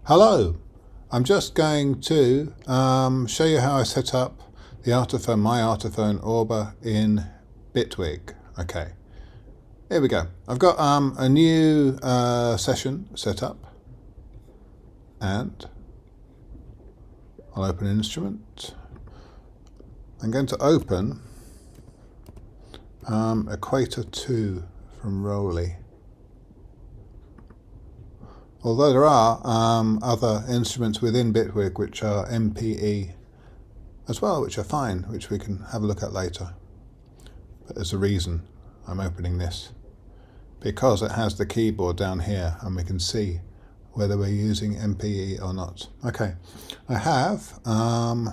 Hello, I'm just going to show you how I set up the Artiphon, my Artiphon Orba in Bitwig. Okay, here we go. I've got a new session set up, and I'll open an instrument. I'm going to open Equator 2 from Roly. Although there are other instruments within Bitwig which are MPE as well, which are fine, which we can have a look at later. But there's a reason I'm opening this, because it has the keyboard down here and we can see whether we're using MPE or not. Okay, I have my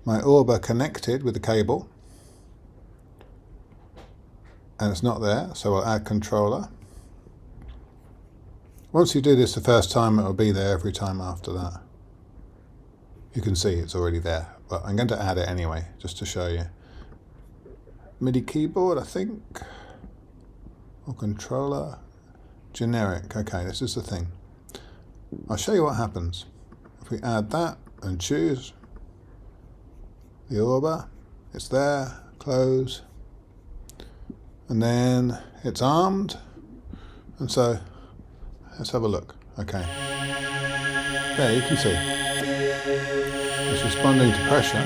Orba connected with the cable, and it's not there, so I'll add controller. Once you do this the first time, it'll be there every time after that. You can see it's already there, but I'm going to add it anyway, just to show you. Midi keyboard, I think, or controller, generic. Okay, this is the thing. I'll show you what happens. If we add that and choose the Orba, it's there, close, and then it's armed, and so let's have a look. Okay. There you can see. It's responding to pressure.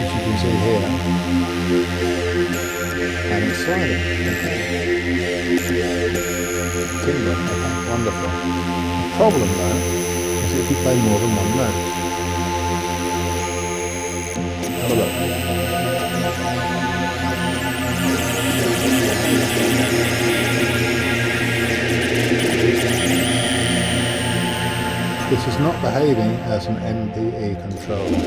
Which you can see here. And it's sliding. Okay. Tingling. Okay. Wonderful. The problem though is if you play more than one note. Have a look. This is not behaving as an MPE controller.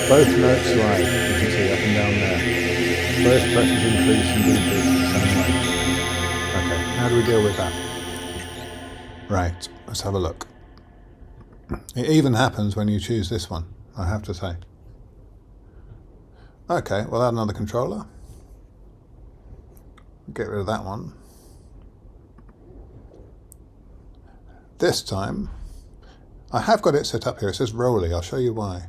Both notes slide, you can see up and down there. Both pressures increase and decrease the same way. Okay, how do we deal with that? Right, let's have a look. It even happens when you choose this one, I have to say. Okay, we'll add another controller. Get rid of that one. This time, I have got it set up here. It says Roly. I'll show you why.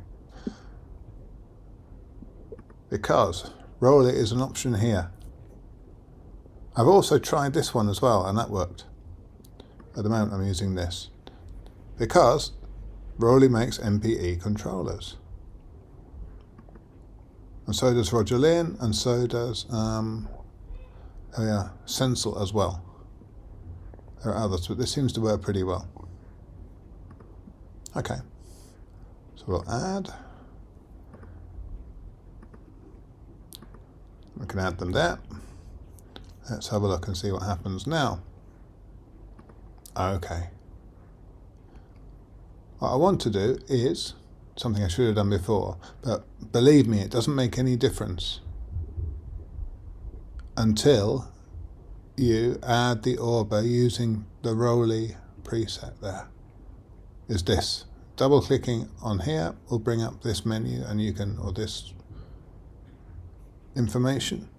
Because Roly is an option here. I've also tried this one as well, and that worked. At the moment, I'm using this. Because Roly makes MPE controllers. And so does Roger Lynn, and so does Sensel as well. There are others, but this seems to work pretty well. Okay, so we'll add. We can add them there. Let's have a look and see what happens now. Okay. What I want to do is something I should have done before, but believe me, it doesn't make any difference until you add the Orba using the Roly preset there. Is this. Double clicking on here will bring up this menu, and you can, or this information,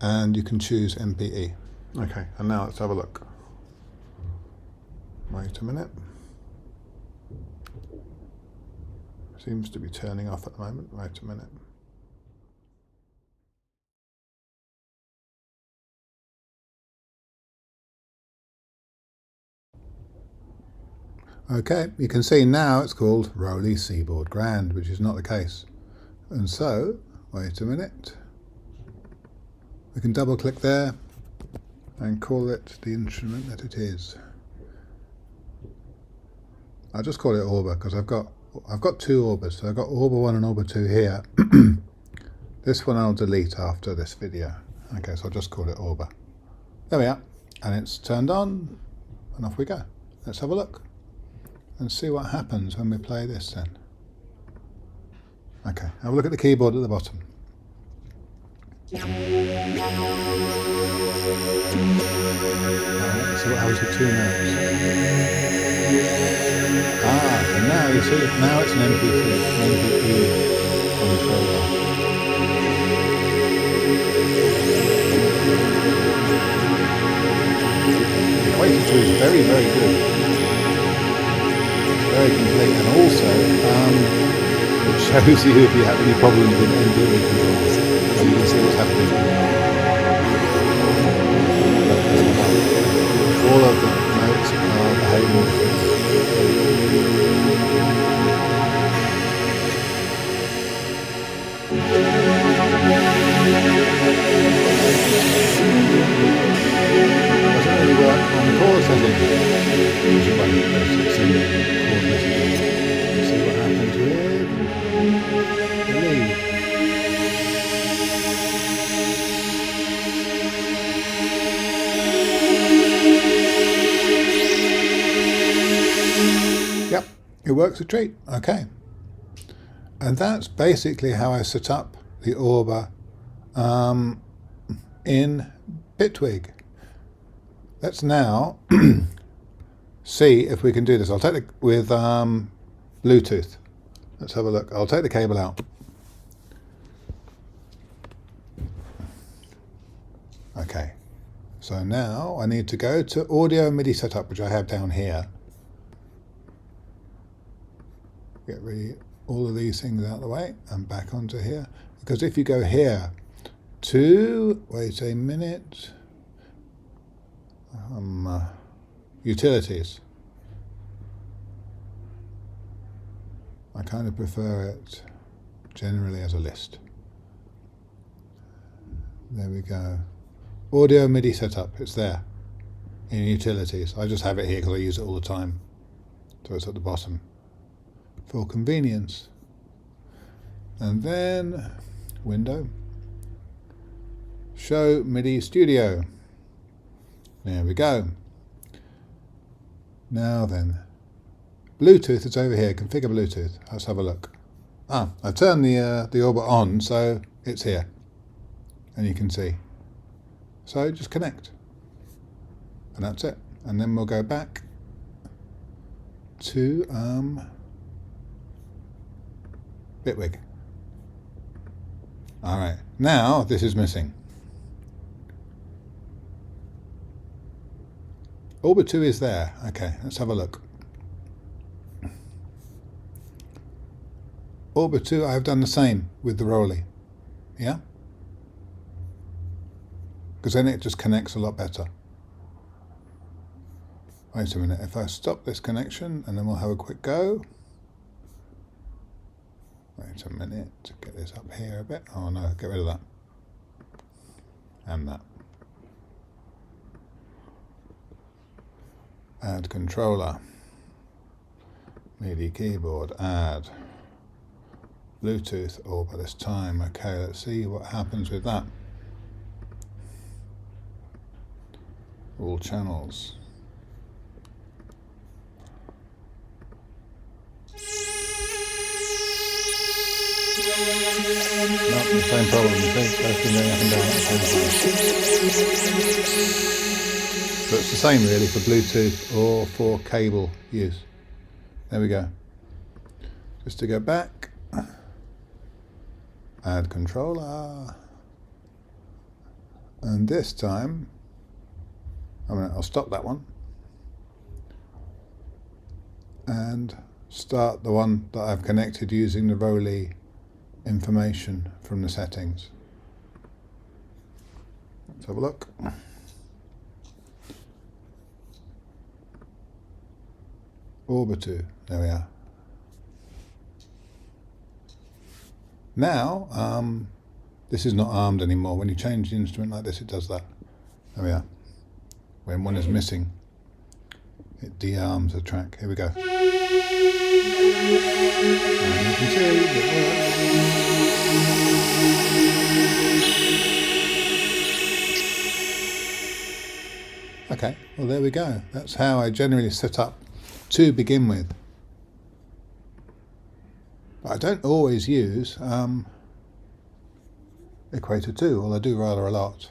and you can choose MPE. Okay, and now let's have a look. Wait a minute. Seems to be turning off at the moment. Wait a minute. Okay, you can see now it's called Roly Seaboard Grand, which is not the case. And so, wait a minute. We can double click there and call it the instrument that it is. I'll just call it Orba because I've got two Orbas. So I've got Orba 1 and Orba 2 here. This one I'll delete after this video. Okay, so I'll just call it Orba. There we are. And it's turned on, and off we go. Let's have a look and see what happens when we play this then. Okay, have a look at the keyboard at the bottom. Let's see what happens with two notes. Ah, and now you see, now it's an MPE controller. 2 is very, very good. It's very complete, and also it shows you if you have any problems with NVIDIA controls, so you can see what's happening. All of the notes are behaving differently. Doesn't really work on the chord setting. Which it won't, because it's in chord messaging. Let's see what happens with the lead. Yep, it works a treat. Okay. And that's basically how I set up the Orba in Bitwig. Let's now see if we can do this. I'll take it with Bluetooth. Let's have a look. I'll take the cable out. Okay. So now I need to go to Audio MIDI Setup, which I have down here. Get rid of all of these things out of the way and back onto here. Because if you go here to, wait a minute, utilities. I kind of prefer it generally as a list. There we go. Audio MIDI setup, it's there in utilities. I just have it here because I use it all the time. So it's at the bottom for convenience. And then window, show MIDI studio. There we go. Now then, Bluetooth is over here, configure Bluetooth. Let's have a look. I've turned the Orba on, so it's here. And you can see. So just connect. And that's it. And then we'll go back to Bitwig. Alright, now this is missing. Orba 2 is there. Okay, let's have a look. Orba 2, I've done the same with the Rolly. Yeah? Because then it just connects a lot better. Wait a minute, if I stop this connection and then we'll have a quick go. Wait a minute, get this up here a bit. Oh no, get rid of that. And that. Add controller. MIDI keyboard, add. Bluetooth Orba this time. Okay, let's see what happens with that. All channels. No, the same problem, you see, both been going up and down at the same time. So it's the same really for Bluetooth or for cable use. There we go. Just to go back, add controller, and this time, I'll stop that one and start the one that I've connected using the Rolly information from the settings. Let's have a look. Orba 2, there we are. Now, this is not armed anymore. When you change the instrument like this, it does that. There we are. When one is missing, it de-arms the track. Here we go. And you can see it works. Okay, well there we go. That's how I generally set up to begin with. But I don't always use Equator 2, although I do rather a lot.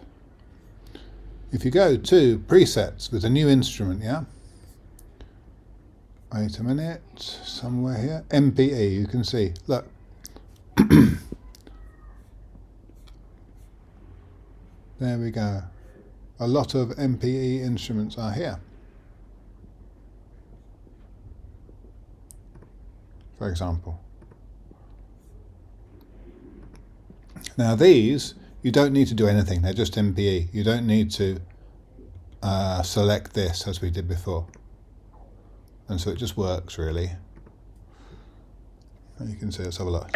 If you go to presets with a new instrument, yeah? Wait a minute, somewhere here. MPE, you can see, look. There we go. A lot of MPE instruments are here. for example. Now these, you don't need to do anything, they're just MPE. You don't need to select this as we did before. And so it just works really. And you can see, let's have a look.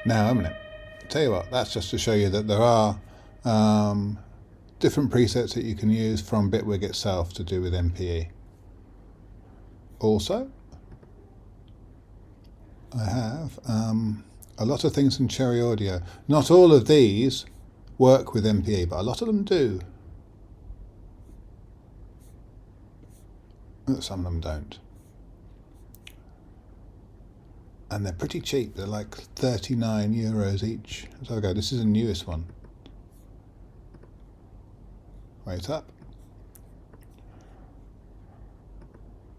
Now, a minute. Tell you what, that's just to show you that there are different presets that you can use from Bitwig itself to do with MPE. Also, I have a lot of things in Cherry Audio. Not all of these work with MPE, but a lot of them do. Some of them don't. And they're pretty cheap. They're like €39 each. So I go, this is the newest one. Wait up.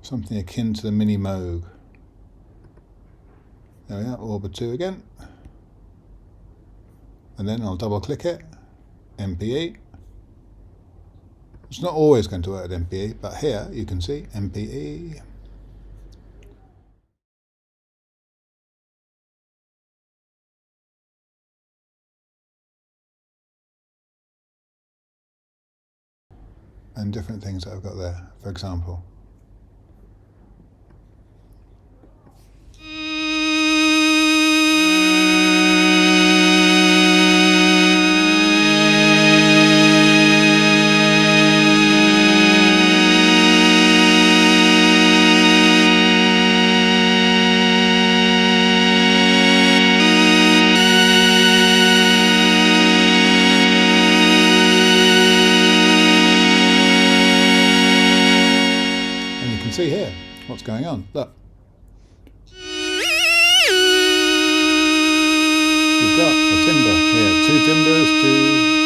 Something akin to the Mini Moog. There we are, Orba 2 again. And then I'll double click it. MPE. It's not always going to work at MPE, but here you can see MPE. And different things that I've got there, for example. See here what's going on. Look. You've got a timbre here, 2 timbres, 2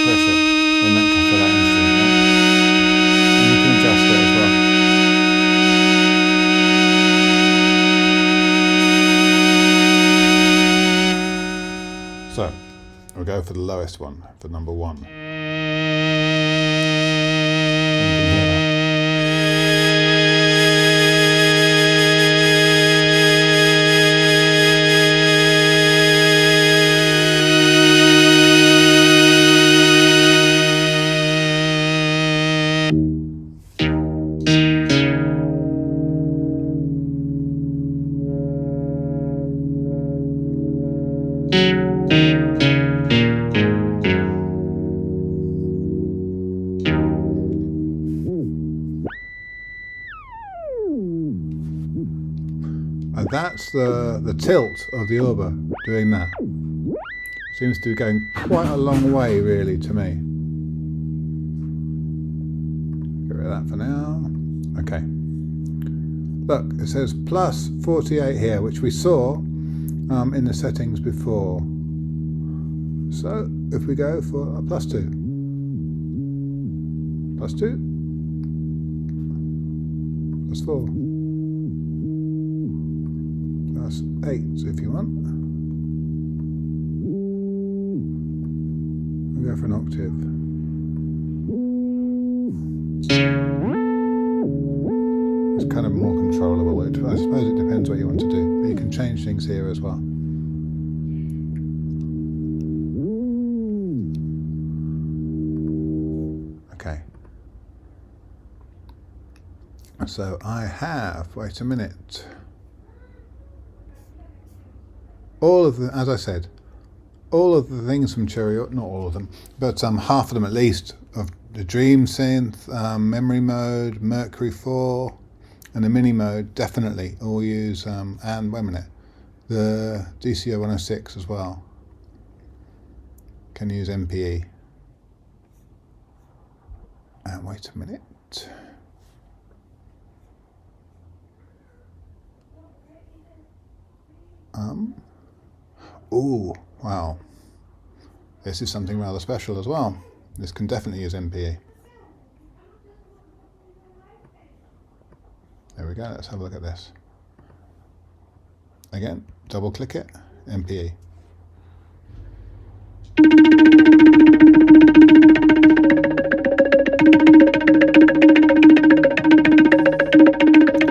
pressure in that for that instrument. Yeah? And you can adjust it as well. So we'll go for the lowest one, for number 1. And that's the tilt of the Orba doing that. Seems to be going quite a long way really to me. Get rid of that for now. Okay. Look, it says plus 48 here, which we saw in the settings before. So if we go for a plus 2. Plus 2. Plus 4. 8 if you want. We'll go for an octave. It's kind of more controllable. I suppose it depends what you want to do, but you can change things here as well. Okay. So I have, wait a minute. All of the, as I said, all of the things from Cherry, not all of them, but half of them at least, of the Dream Synth, Memory Mode, Mercury 4, and the Mini Mode, definitely all use, and wait a minute, the DCO 106 as well, can use MPE. And wait a minute. Ooh, wow. This is something rather special as well. This can definitely use MPE. There we go, let's have a look at this. Again, double click it, MPE.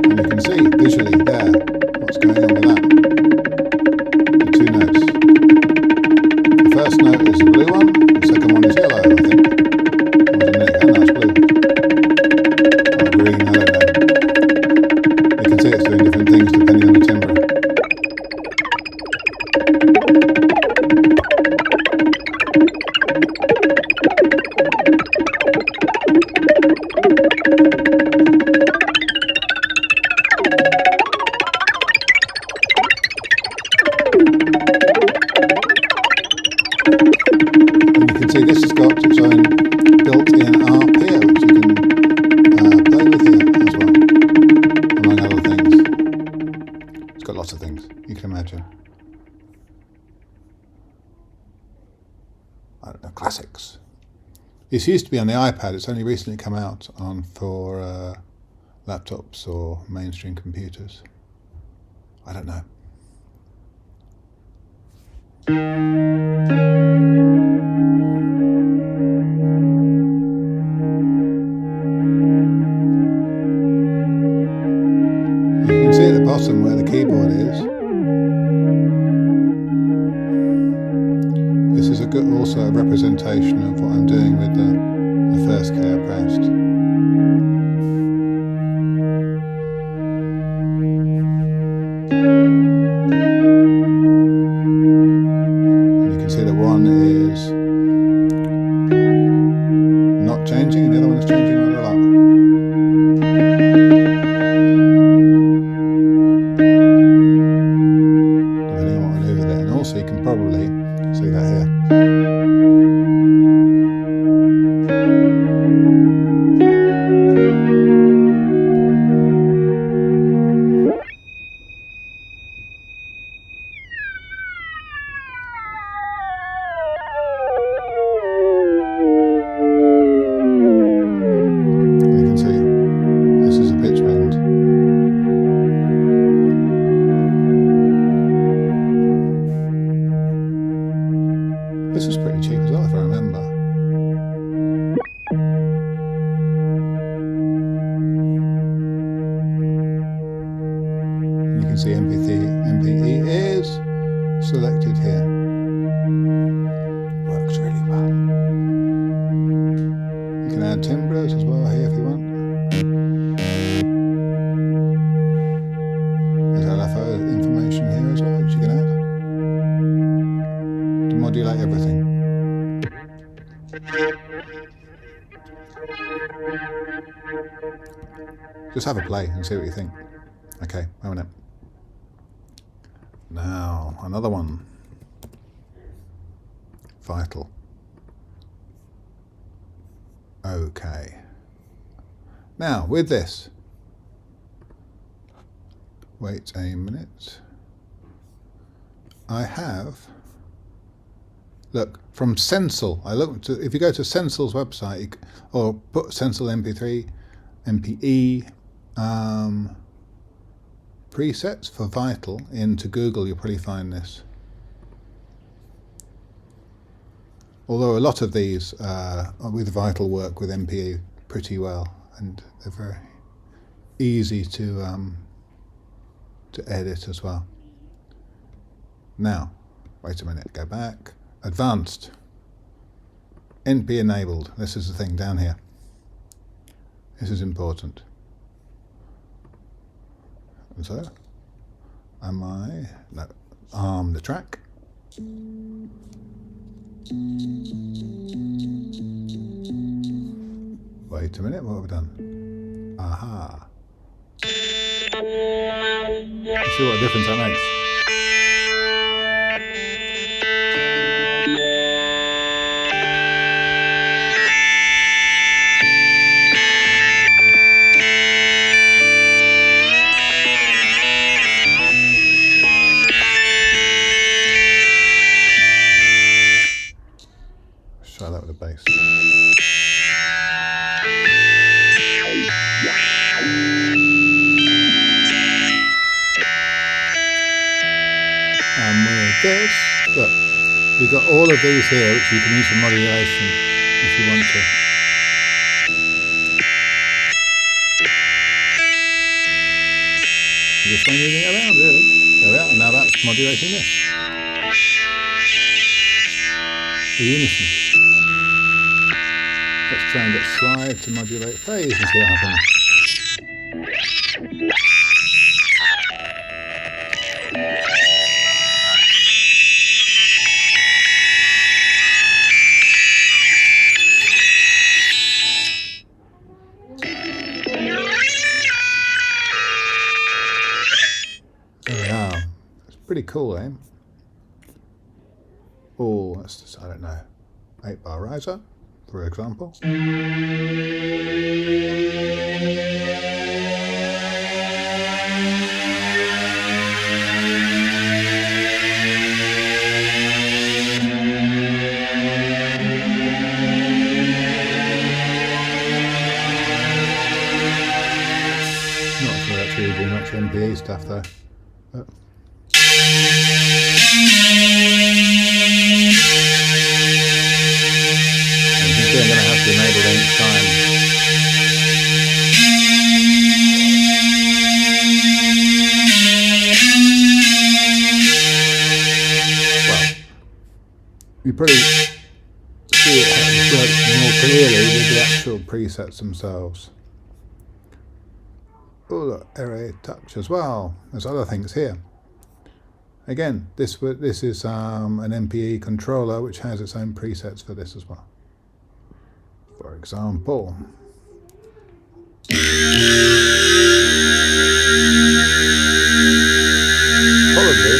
And you can see visually there what's going on with that. The two notes. The first note is the blue one, the second one is yellow, I think. It was a minute ago, now it's blue. Or green, I don't know. You can see it's doing different things depending on the timbre. And you can see this has got its own built-in ARP here, which you can play with here as well, among other things. It's got lots of things, you can imagine. I don't know, classics. This used to be on the iPad, it's only recently come out for laptops or mainstream computers. I don't know. You can see at the bottom where the keyboard is. This is also a representation of what I'm doing with the first key I pressed. And you can see that one is not changing and the other one is changing rather a lot. Depending on what I do with it. And also you can probably see that here. You can see this is a pitch bend. This was pretty cheap as well, if I remember. You can see MPE is selected here. Works really well. You can add timbres as well here if you want. There's LFO information here as well, which you can add to modulate everything. Just have a play and see what you think. Okay, wait a minute. Now, another one. Vital. Okay. Now, with this, wait a minute. I have, look, from Sensel. If you go to Sensel's website, or put Sensel MP3, MPE presets for Vital into Google, you'll probably find this. Although a lot of these with Vital work with MPE pretty well, and they're very easy to edit as well. Now, wait a minute, go back. Advanced. NP enabled. This is the thing down here. This is important. And so, arm the track. Wait a minute, what have we done? Aha. Let's see what difference that makes. And with this, look, you've got all of these here which you can use for modulation if you want to. You're just moving it around, really. There we are, and now that's modulating this. The unison. Let's try and get slide to modulate phase and see what happens. There we are. It's pretty cool, eh? Oh, that's just, I don't know, 8-bar riser, for example. Not sure that's really doing much MPE stuff though. But I'm going to have to enable it each time. Well, you probably see it works more clearly with the actual presets themselves. Oh, look, array touch as well. There's other things here. Again, this is an MPE controller which has its own presets for this as well. For example, probably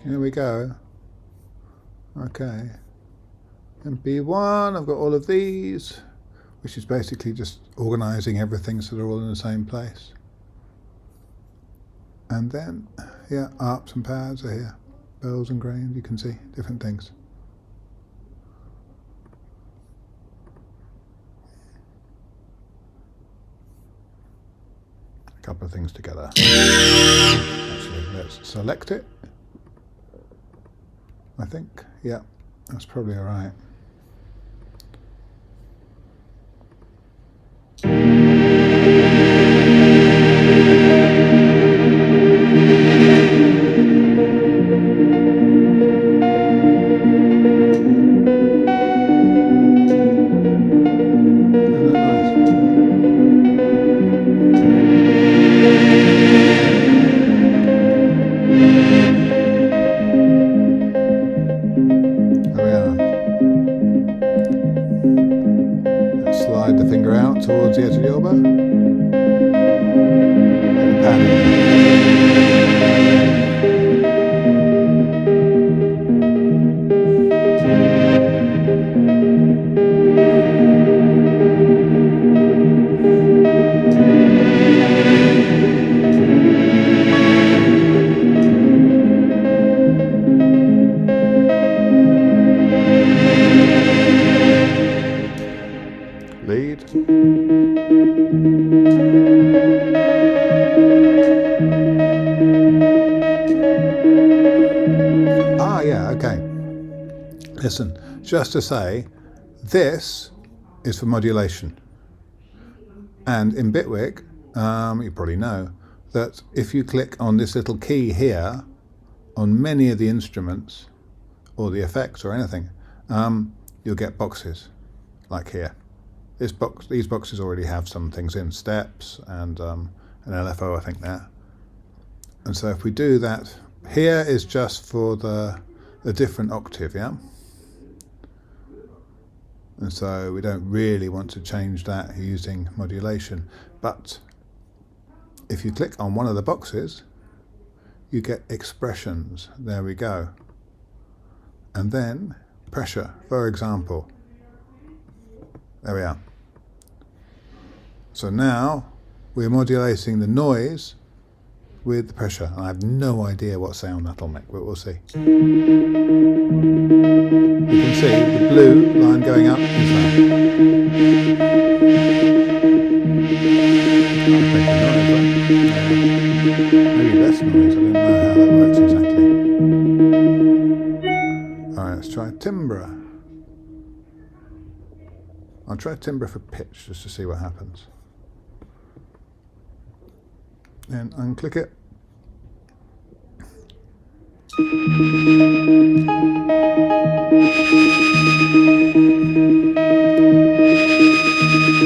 here we go. Okay. And B1, I've got all of these, which is basically just organising everything so they're all in the same place. And then, yeah, arps and pads are here. Bells and grains, you can see different things. A couple of things together. Actually, let's select it. I think, yeah, that's probably all right. Towards the edge of the Orba. And pan lead. Ah, yeah, okay. Listen, just to say, this is for modulation. And in Bitwig, you probably know that if you click on this little key here on many of the instruments or the effects or anything, you'll get boxes like here. These boxes already have some things in, steps and an LFO, I think, there. And so if we do that, here is just for the different octave, yeah? And so we don't really want to change that using modulation. But if you click on one of the boxes, you get expressions. There we go. And then pressure, for example. There we are. So now we're modulating the noise with the pressure. And I have no idea what sound that'll make, but we'll see. You can see the blue line going up is that. Maybe less noise, I don't know how that works exactly. Alright, let's try timbre. I'll try timbre for pitch just to see what happens. And unclick it. You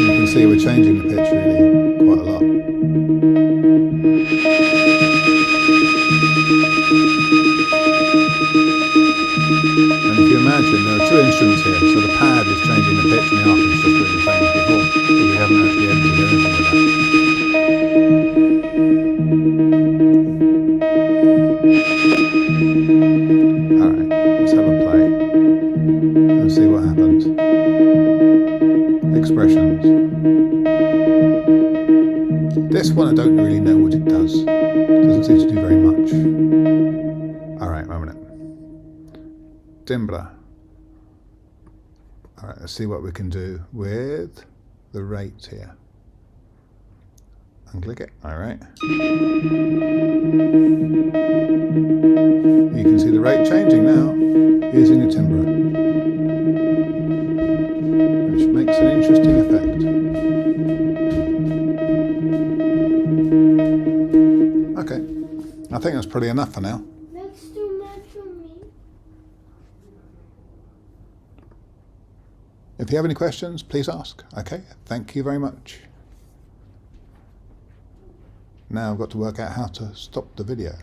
can see we're changing the pitch really quite a lot. And if you imagine, there are two instruments here, so the pad is changing the pitch and the arc is just doing the same as before, but we haven't actually edited anything with that. Alright, let's have a play and see what happens. Expressions. This one I don't really know what it does. It doesn't seem to do very much. Alright, one minute. Timbre. Alright, let's see what we can do with the rate here. Unclick it. Alright. You can see the rate changing now using a timbre, which makes an interesting effect. Okay, I think that's probably enough for now. That's too much for me. If you have any questions, please ask. Okay, thank you very much. Now I've got to work out how to stop the video.